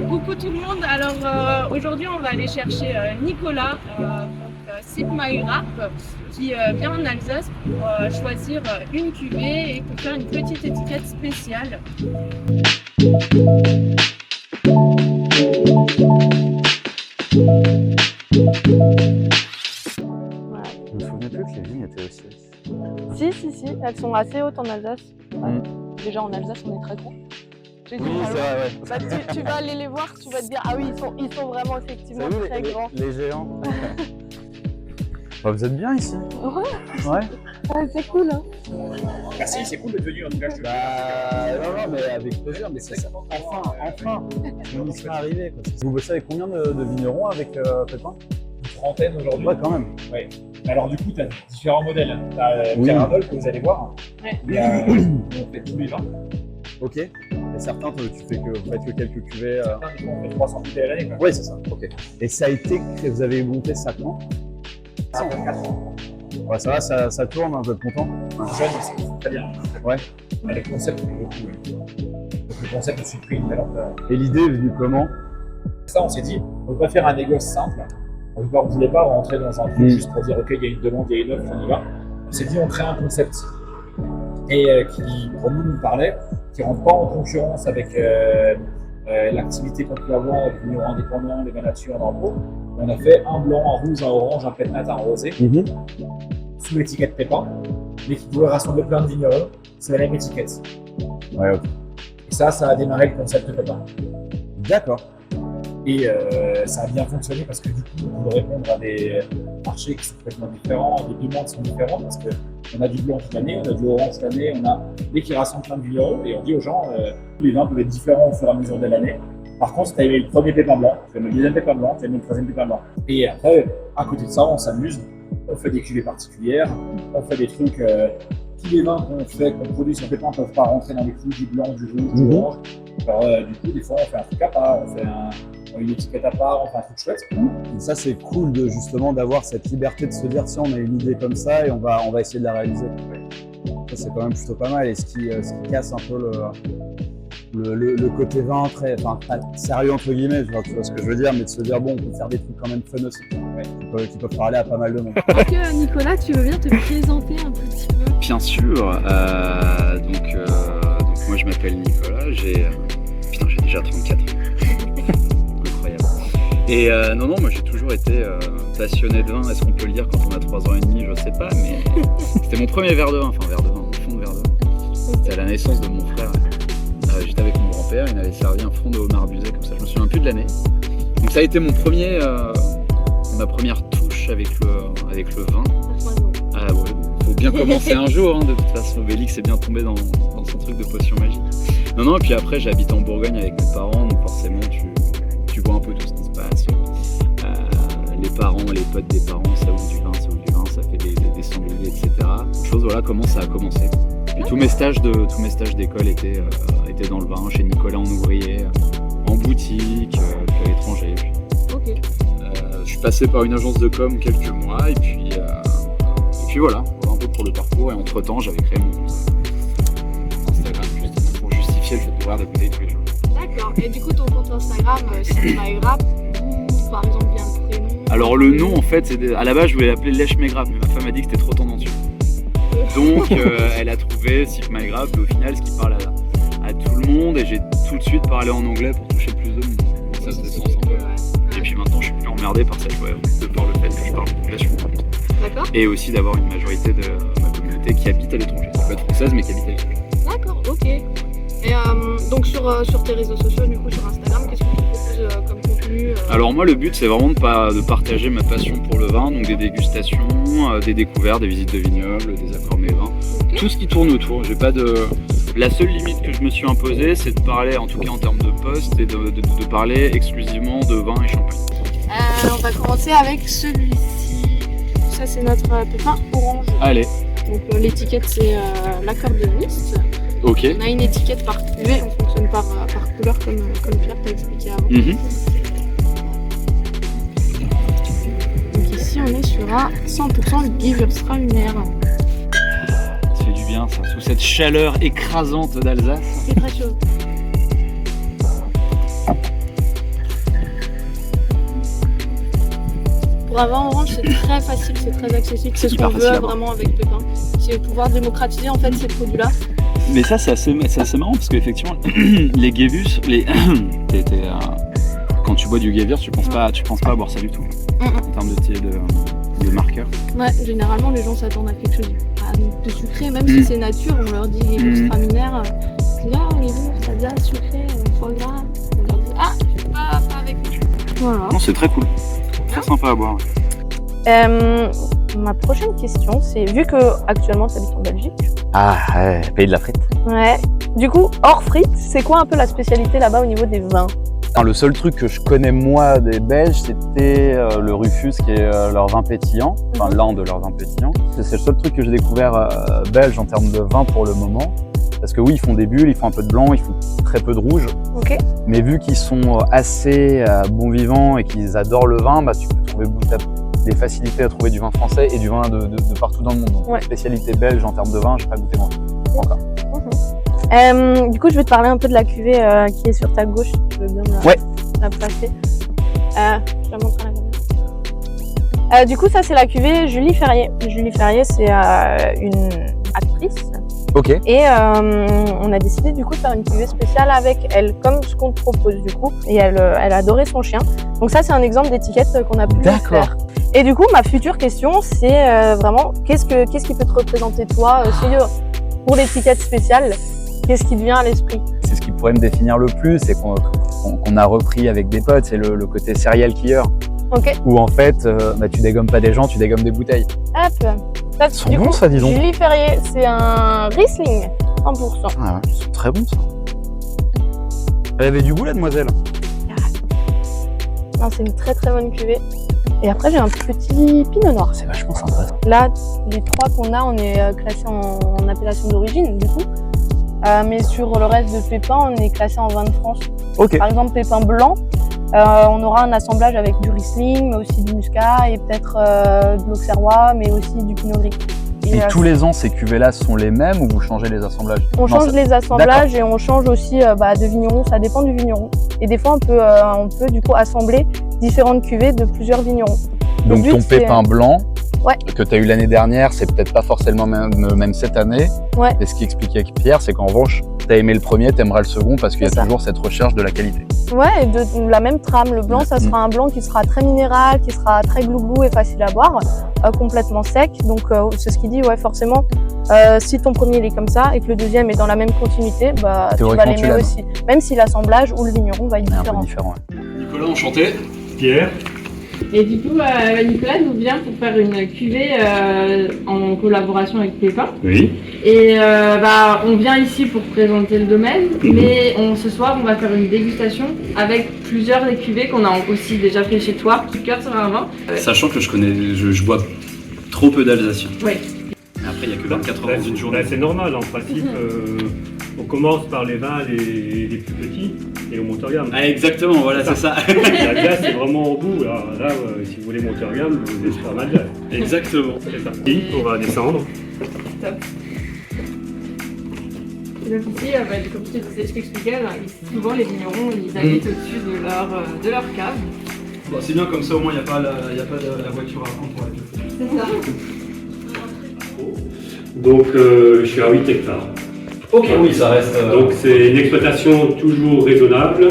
Coucou tout le monde. Alors aujourd'hui on va aller chercher Nicolas, Sip My Rap, qui vient en Alsace pour choisir une cuvée et pour faire une petite étiquette spéciale. Voilà. Je me souvenais plus que les vignes étaient aussi. Si, elles sont assez hautes en Alsace. Ouais. Déjà en Alsace on est très gros. Oui, c'est vrai, ouais. Bah, tu vas aller les voir, tu vas te dire ah oui ils sont vraiment effectivement très grands. Les géants. Bah, vous êtes bien ici. Ouais. Ouais. C'est cool hein. Merci, c'est cool d'être venu en tout cas. Non, mais avec plaisir. Mais c'est ça. Enfin, on y serait arrivé. Quoi. Vous bossez avec combien de vignerons avec Pépin? Une trentaine aujourd'hui. Ouais, quand même. Ouais. Alors du coup, tu as différents modèles. Tu as Oui. Caravol que vous allez voir. Ouais. On fait tous les vins. Ok. Et certains, vous faites que quelques cuvées. Certains, du coup, on fait 300 bouteilles à l'année. Oui, c'est ça. Ok. Et ça a été créé, vous avez monté ça quand? Ça fait 4 ans. Ouais, ça va, ça tourne, hein, vous êtes content? Jeune, c'est très bien. Ouais. Le concept, c'est beaucoup. Donc, le concept de Supreme. Alors, Et l'idée est venue comment? ça, on s'est dit, on ne veut pas faire un négoce simple. On ne voulait pas rentrer dans un truc juste pour dire, ok, il y a une demande, il y a une offre, on y va. On s'est dit, on crée un concept et qui, pour nous parlait, qui ne rentre pas en concurrence avec l'activité qu'on peut avoir avec les vignerons indépendants, les vins nature, dans le pot. On a fait un blanc, un rouge, un orange, un pétnat, un rosé, sous l'étiquette Pépin, mais qui pouvait rassembler plein de vignerons. C'est la même étiquette. Ouais, ok. Et ça a démarré le concept Pépin. D'accord. Et ça a bien fonctionné parce que du coup, on peut répondre à des marchés qui sont complètement différents, des demandes sont différentes parce qu'on a du blanc toute l'année, on a du orange toute l'année, on a des qui rassemblent plein de vignerons et on dit aux gens, tous les vins peuvent être différents au fur et à mesure de l'année. Par contre, si tu as aimé le premier pépin blanc, tu as aimé le deuxième pépin blanc, tu as aimé le troisième pépin blanc. Et après, à côté de ça, on s'amuse, on fait des cuvées particulières, on fait des trucs. Tous les vins qu'on produit sur pépin ne peuvent pas rentrer dans les clous du blanc, du rouge, du orange. Alors, du coup, des fois, on fait un truc à part, on fait une étiquette à part, on fait un truc chouette. Et ça, c'est cool justement d'avoir cette liberté de se dire, tiens, on a une idée comme ça et on va essayer de la réaliser. Ça, c'est quand même plutôt pas mal. Et ce qui casse un peu le côté vin très, pas sérieux entre guillemets, tu vois ce que je veux dire, mais de se dire, bon, on peut faire des trucs quand même fun aussi, qui peuvent parler à pas mal de monde. Est-ce que Nicolas, tu veux bien te présenter un petit peu? Bien sûr, donc moi je m'appelle Nicolas, j'ai déjà 34 ans. Incroyable. Et non, moi j'ai toujours été passionné de vin, est-ce qu'on peut le dire quand on a 3 ans et demi, je sais pas, mais c'était mon premier verre de vin, mon fond de verre de vin. C'était à la naissance de mon frère. J'étais avec mon grand-père, il m'avait servi un fond de homard busé comme ça, je me souviens plus de l'année. Donc ça a été ma première touche avec le vin. Ah ouais, faut bien commencer un jour, hein, de toute façon. Obélix est bien tombé dans son truc de potion magique. Non, et puis après j'habite en Bourgogne avec mes parents, donc forcément tu vois un peu tout ce qui se passe. Les parents, les potes des parents, ça ouvre du vin, ça fait des sangliers, etc. Chose, voilà comment ça a commencé. Puis tous mes stages d'école étaient dans le vin, chez Nicolas en ouvrier, en boutique, puis à l'étranger. Ok. Je suis passé par une agence de com quelques mois et puis voilà un peu pour le parcours. Et entre temps j'avais créé mon Instagram justement pour justifier le fait de devoir des bouteilles tous les jours. D'accord. Et du coup, ton compte Instagram, Sip My Rap, par exemple, bien le prénom. Alors le nom en fait, à la base je voulais l'appeler Lèche Mes Grappes, mais ma femme a dit que c'était trop tendancieux. Donc elle a trouvé Sip My Rap, mais au final ce qui parle à tout le monde, et j'ai tout de suite parlé en anglais pour toucher plus de monde. Ça faisait sens un peu. Et puis maintenant je suis plus emmerdé par cette voie, de par le fait que je parle anglais sur mon compte. D'accord. Et aussi d'avoir une majorité de ma communauté qui habite à l'étranger. Ça peut être française mais qui habite à l'étranger. D'accord, ok. Et donc sur tes réseaux sociaux, du coup sur Instagram, qu'est-ce que tu proposes comme contenu Alors moi le but c'est vraiment de partager ma passion pour le vin, donc des dégustations, des découvertes, des visites de vignobles, des accords mets vins, Ok. tout ce qui tourne autour. J'ai pas de... La seule limite que je me suis imposée c'est de parler, en tout cas en termes de poste, et de parler exclusivement de vin et champagne. On va commencer avec celui-ci. Ça c'est notre pépin orange. Allez, Donc l'étiquette c'est l'accord de Nice. ok. On a une étiquette par cuvée, on fonctionne par couleur comme Pierre t'a expliqué avant. Mhm. Donc ici on est sur un 100% Gewürztraminer. Ça fait du bien ça, sous cette chaleur écrasante d'Alsace. C'est très chaud. Pour un vin orange, c'est très facile, c'est très accessible. C'est ce qu'on hyper facile veut à boire. vraiment avec Pépin. C'est pouvoir démocratiser en fait ces produits-là. Mais ça, c'est assez marrant parce qu'effectivement, les Gévus, quand tu bois du Gévir, tu penses pas à boire ça du tout. En termes de marqueur. Ouais, généralement les gens s'attendent à quelque chose de sucré, même si c'est nature, on leur dit Gévus straminaire. Là, Gévus, ça vient sucré, foie gras. On leur dit pas avec nous. Voilà. Non, c'est très cool. Très sympa à boire. Ma prochaine question, c'est vu que actuellement tu habites en Belgique. Ah, pays de la frite. Ouais. Du coup, hors frites, c'est quoi un peu la spécialité là-bas au niveau des vins? Alors, le seul truc que je connais moi des Belges, c'était le Rufus, qui est leur vin pétillant, enfin l'un de leurs vins pétillants. C'est le seul truc que j'ai découvert belge en termes de vin pour le moment. Parce que oui, ils font des bulles, ils font un peu de blanc, ils font très peu de rouge. Ok. Mais vu qu'ils sont assez bons vivants et qu'ils adorent le vin, bah, tu peux trouver des facilités à trouver du vin français et du vin de partout dans le monde. Donc, Ouais. spécialité belge en termes de vin, j'ai pas goûté grand encore. Du coup, je vais te parler un peu de la cuvée qui est sur ta gauche, si tu veux bien me la placer. Je la montre à la caméra. Du coup, ça, c'est la cuvée Julie Ferrier. Julie Ferrier, c'est une actrice. Ok. Et on a décidé du coup de faire une cuvée spéciale avec elle, comme ce qu'on te propose du coup. Et elle adorait son chien. Donc ça, c'est un exemple d'étiquette qu'on a pu faire. Et du coup, ma future question, c'est vraiment qu'est-ce qui peut te représenter toi pour l'étiquette spéciale? Qu'est-ce qui te vient à l'esprit? C'est ce qui pourrait me définir le plus et qu'on a repris avec des potes, c'est le côté serial killer. Ok. Où en fait, tu dégommes pas des gens, tu dégommes des bouteilles. Hop. Ça, Ils sont bons, ça, dis donc. Julie Ferrier, c'est un Riesling, 100%. Ah, ils sont très bons, ça. Elle avait du goût, la demoiselle. Non, c'est une très très bonne cuvée. Et après, j'ai un petit pinot noir. C'est vachement sympa. Là, les trois qu'on a, on est classé en appellation d'origine, du coup. Mais sur le reste de Pépin, on est classé en vin de France. Ok. Par exemple, Pépin blanc, on aura un assemblage avec du Riesling, mais aussi du Muscat et peut-être de l'Auxerrois, mais aussi du Pinot Gris. Et tous les ans, ces cuvées-là sont les mêmes ou vous changez les assemblages? On change les assemblages et on change aussi de vigneron, ça dépend du vigneron. Et des fois, on peut du coup assembler différentes cuvées de plusieurs vignerons. Donc but, ton c'est- pépin blanc Ouais. que tu as eu l'année dernière, c'est peut-être pas forcément même cette année. Ouais. Et ce qui expliquait avec Pierre, c'est qu'en revanche, tu as aimé le premier, tu aimeras le second parce qu'il y a C'est ça. toujours cette recherche de la qualité. Ouais, et de la même trame. Le blanc, ça sera un blanc qui sera très minéral, qui sera très glouglou et facile à boire, complètement sec. Donc c'est ce qu'il dit, ouais, forcément, si ton premier il est comme ça et que le deuxième est dans la même continuité, tu vas Théoriquement, tu l'aimer l'aimes. aussi. Même si l'assemblage ou le vigneron va être C'est un peu différent. différent. Ouais. Nicolas, enchanté. Pierre, Et du coup, Nicolas nous vient pour faire une cuvée en collaboration avec Pépin. oui. Et on vient ici pour présenter le domaine, mais ce soir, on va faire une dégustation avec plusieurs des cuvées qu'on a aussi déjà fait chez toi. Coup de cœur sur un vin. Sachant que je bois trop peu d'Alsaciens. Ouais. Mais après, il n'y a que 24 heures dans une journée. C'est normal, en principe, on commence par les vins les plus petits et on monte en gamme. Ah, exactement, voilà, c'est ça. La glace, c'est vraiment au bout. Alors là, si vous voulez monter en gamme, vous êtes pas mal là. Exactement. C'est parti, on va descendre. Et donc ici, comme je t'expliquais, souvent les vignerons, ils habitent au-dessus de leur cave. Bon, c'est bien comme ça, au moins, il n'y a pas la voiture à prendre pour la queue. C'est ça. Donc, je suis à 8 hectares. Ok, oui, ça reste. Donc, c'est une exploitation toujours raisonnable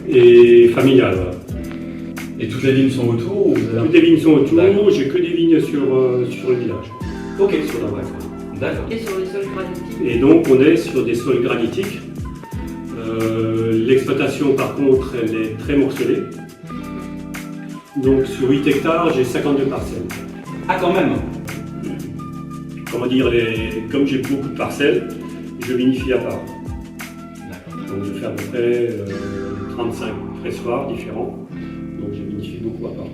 et familiale. Voilà. Et toutes les vignes sont autour ou vous avez... Toutes les vignes sont autour, D'accord. j'ai que des vignes sur le village. Ok, Sur la vraie. d'accord. Et sur les sols granitiques. Et donc on est sur des sols granitiques. L'exploitation par contre elle est très morcelée. Donc sur 8 hectares j'ai 52 parcelles. Ah, quand même. Comment dire, comme j'ai beaucoup de parcelles, je vinifie à part. D'accord. Donc je fais à peu près 35 pressoirs différents. Donc je vinifie beaucoup à part.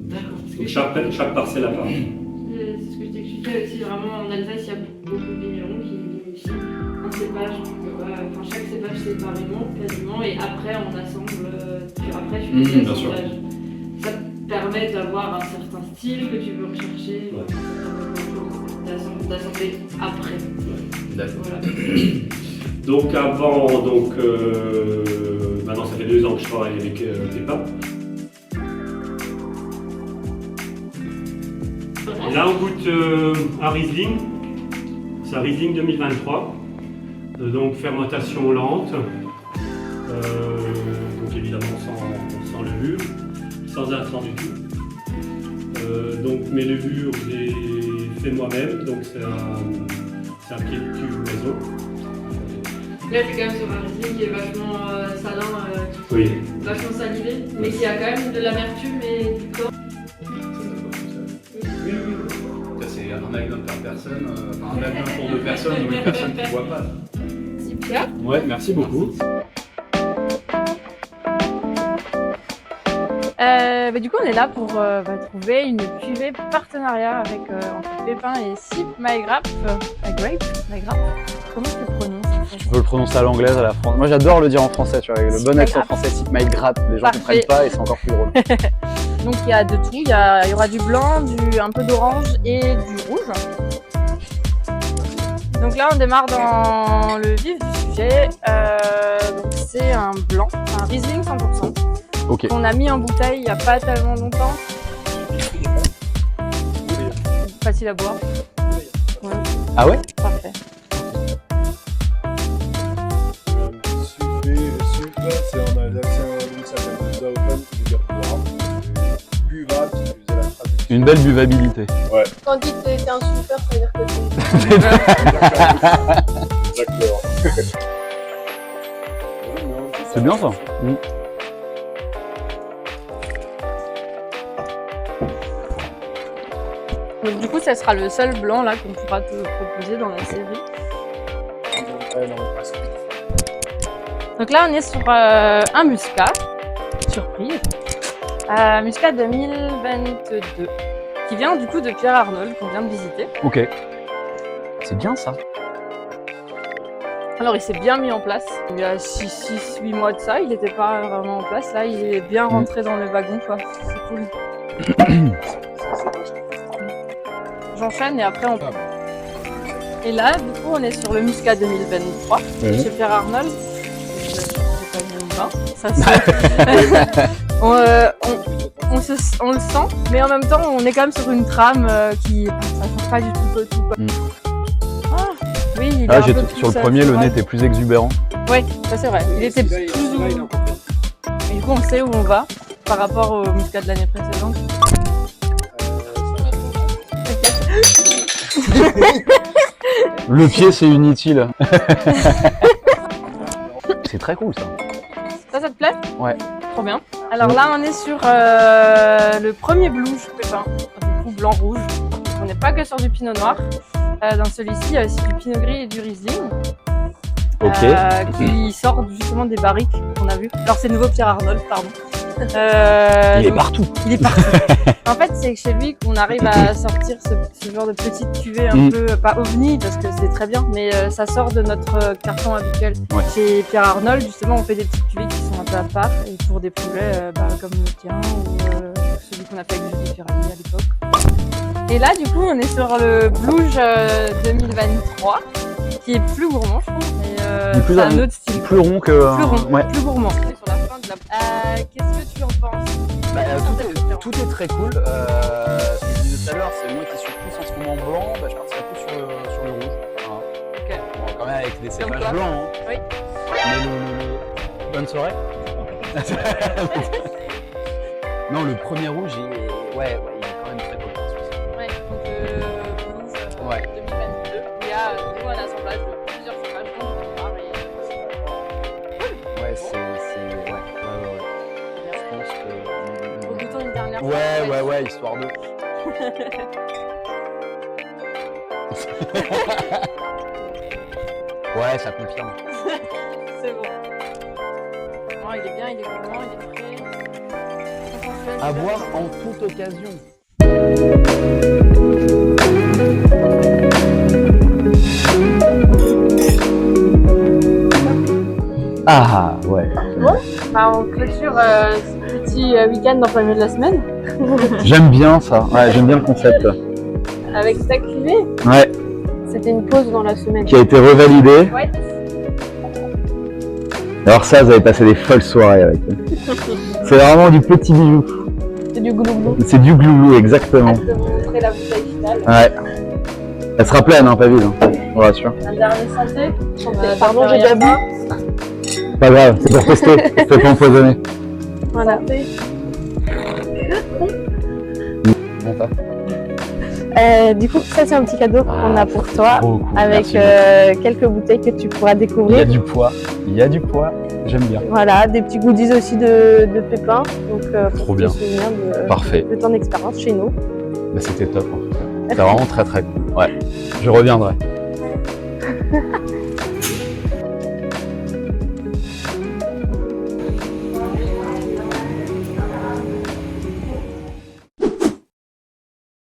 D'accord. Donc chaque parcelle à part. C'est ce que je t'expliquais aussi, vraiment en Alsace, il y a beaucoup de vignerons qui vinifient un cépage, chaque cépage séparément, quasiment, et après on assemble, après tu fais bien sûr. l'assemblage. Ça te permet d'avoir un certain style que tu veux rechercher, d'assembler après. D'accord. Voilà. Donc maintenant ça fait 2 ans que je travaille avec Pépin. Et là, on goûte un Riesling. C'est un Riesling 2023. Donc fermentation lente. Donc évidemment sans levure, sans intrants du tout. Donc mes levures, je les fais moi-même. Donc c'est un pied de cuve maison. Là, je suis quand même sur un Riesling qui est vachement salin, Oui. vachement salivé, mais qui a quand même de l'amertume et du corps. C'est un magnum par personne, un magnum pour 2 personnes ou une personne qui ne boit pas. Super. Ouais, merci beaucoup. Du coup, on est là pour trouver une cuvée partenariat avec entre Pépin et Sip My Grape. My Grape. Comment tu le prononces en fait? Je veux le prononcer à l'anglaise, à la française. Moi j'adore le dire en français, tu vois, avec le bon accent français, Sip My Grape. Les gens Parfait. comprennent pas et c'est encore plus drôle. Donc il y a de tout, il y aura du blanc, un peu d'orange et du rouge. Donc là on démarre dans le vif du sujet. Donc c'est un blanc, un Riesling 100%. Ok. Qu'on a mis en bouteille il n'y a pas tellement longtemps. Facile à boire. Ouais. Ah ouais? Parfait. Le sucre, c'est en alsacien, ça s'appelle le Zaufen, qui veut dire boire. Buvable, si tu faisais la traduction. Une belle buvabilité. Quand on dit que t'es un super, ça veut dire que t'es... Exactement. C'est bien ça. Donc du coup, ça sera le seul blanc là qu'on pourra te proposer dans la série. Donc là, on est sur un muscat, surprise, muscat 2022, qui vient du coup de Pierre Arnold qu'on vient de visiter. Ok. C'est bien ça. Alors il s'est bien mis en place. Il y a 6-8 mois de ça, il n'était pas vraiment en place. Là, il est bien rentré dans le wagon quoi. C'est cool. J'enchaîne et après on... Et là, du coup, on est sur le muscat 2023 chez Pierre Arnold. Ça on le sent, mais en même temps, on est quand même sur une trame qui... Ça change pas du tout. Quoi. Ah, oui, il est un peu plus, sur le premier, le nez était plus exubérant. Oui, ça c'est vrai. Il était plus... Et du coup, on sait où on va par rapport au muscat de l'année précédente. Le pied, c'est inutile. C'est très cool ça. Ça te plaît? Ouais. Trop bien. Alors là, on est sur le premier blouge Pépin, du coup blanc-rouge. On n'est pas que sur du pinot noir. Dans celui-ci, c'est du pinot gris et du Riesling. Ok. Qui sortent justement des barriques qu'on a vues. Alors c'est nouveau Pierre Arnold, pardon. Il est partout. Il est partout. En fait, c'est chez lui qu'on arrive à sortir ce genre de petite cuvée un peu, pas ovni parce que c'est très bien, mais ça sort de notre carton habituel. Ouais. Chez Pierre Arnold, justement, on fait des petites cuvées qui sont un peu à part et pour des projets comme le tien ou celui qu'on a fait avec Julie Ferrari à l'époque. Et là, du coup, on est sur le Blouge 2023 qui est plus gourmand, je trouve. C'est un autre style. Plus rond que... Plus rond, ouais. plus gourmand. On est sur la fin de la... Qu'est-ce que tu en penses? Tout est très cool. Ce que je disais tout à l'heure, c'est moi qui suis plus en ce moment blanc, je partirais plus sur le rouge. Voilà. Ok. Bon, quand même avec des cépages toi. blancs. Hein. Oui. Mais bonne soirée. Non, le premier rouge, il est quand même très cool. Ouais, donc Blouge 2022. Ouais. Il y a du coup un assemblage de plusieurs cépages blancs noirs et Ouais, c'est... Ouais. Je pense que... goûtons une dernière fois. Ouais, histoire de... Ouais, ça confirme. C'est bon. Non, il est bien, il est gourmand, il est frais. À boire en toute occasion. Ah ouais. Bon, on clôture ce petit week-end en plein milieu de la semaine J'aime bien ça. Ouais, j'aime bien le concept. avec ta cuvée. Ouais. C'était une pause dans la semaine. Qui a été revalidé. Ouais. Alors ça, vous avez passé des folles soirées avec. C'est vraiment du petit bijou. C'est du glouglou. C'est du glouglou, exactement. Je te montrer la bouteille finale. spécial. Ouais. Elle sera pleine, hein, pas vide, hein, je vous rassure. Un dernier santé. Pardon, j'ai déjà bu. Pas grave, c'est pour tester, c'est pas empoisonné. Voilà. Bon, ça. Du coup, ça c'est un petit cadeau qu'on a pour toi, Trop cool, avec merci quelques bouteilles que tu pourras Il y découvrir. a du poids, j'aime bien. Voilà, des petits goodies aussi de Pépin, donc pour Trop te bien. souvenir Parfait. de ton expérience chez nous. Bah, c'était top en tout cas. C'était vraiment très très cool. Ouais, je reviendrai.